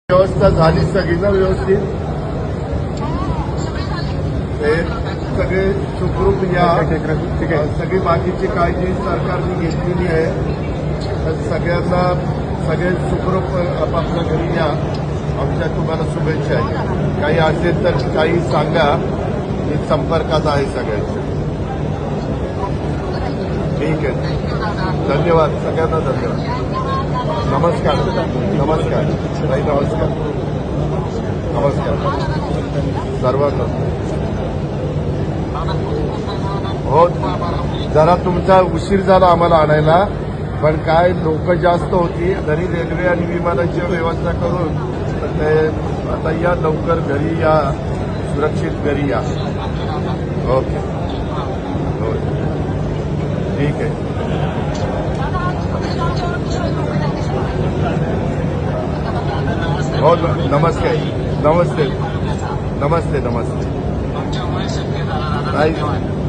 व्यवस्था झाली सगळी ना व्यवस्थित हे सगळे सुखरूप या सगळी बाकीची काळजी सरकारने घेतलेली आहे तर सगळ्यांना सगळे सुखरूप आपापल्या घरी या आमच्या तुम्हाला शुभेच्छा आहे काही असेल तर काही सांगा मी संपर्कात आहे सगळ्यांच्या ठीक आहे धन्यवाद सगळ्यांना धन्यवाद नमस्कार नमस्कार ताई नमस्कार नमस्कार सर्वांना हो जरा तुमचा उशीर झाला आम्हाला आणायला पण काय लोक जास्त होती घरी रेल्वे आणि विमानाची व्यवस्था करून तर ते आता या लवकर घरी या सुरक्षित घरी या ओके हो ठीक आहे हो नमस्ते नमस्ते नमस्ते नमस्ते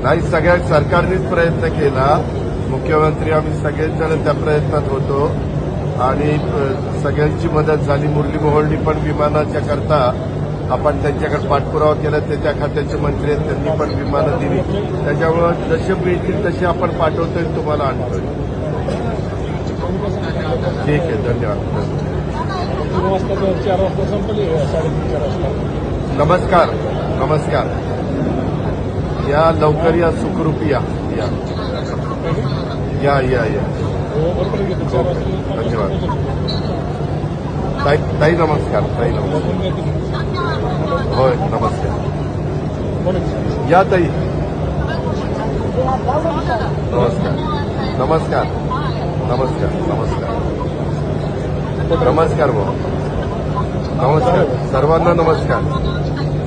नाही सगळ्या सरकारनेच प्रयत्न केला मुख्यमंत्री आम्ही सगळेच जण त्या प्रयत्नात होतो आणि सगळ्यांची मदत झाली मुरली मोहोळनी पण विमानाच्या करता आपण त्यांच्याकडे पाठपुरावा केला ते त्या खात्याचे मंत्री आहेत त्यांनी पण विमानं दिली त्याच्यामुळे जसे मिळतील तसे आपण पाठवतोय तुम्हाला आणतोय ठीक आहे धन्यवाद नमस्कार नमस्कार या लवकर या सुखरूप या या या या धन्यवाद ताई नमस्कार ताई नमस्कार होय नमस्कार या ताई नमस्कार नमस्कार नमस्कार नमस्कार नमस्कार भाऊ नमस्कार सर्वांना नमस्कार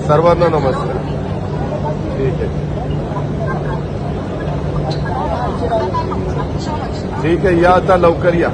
सर्वांना नमस्कार ठीक आहे ठीक आहे या आता लवकर या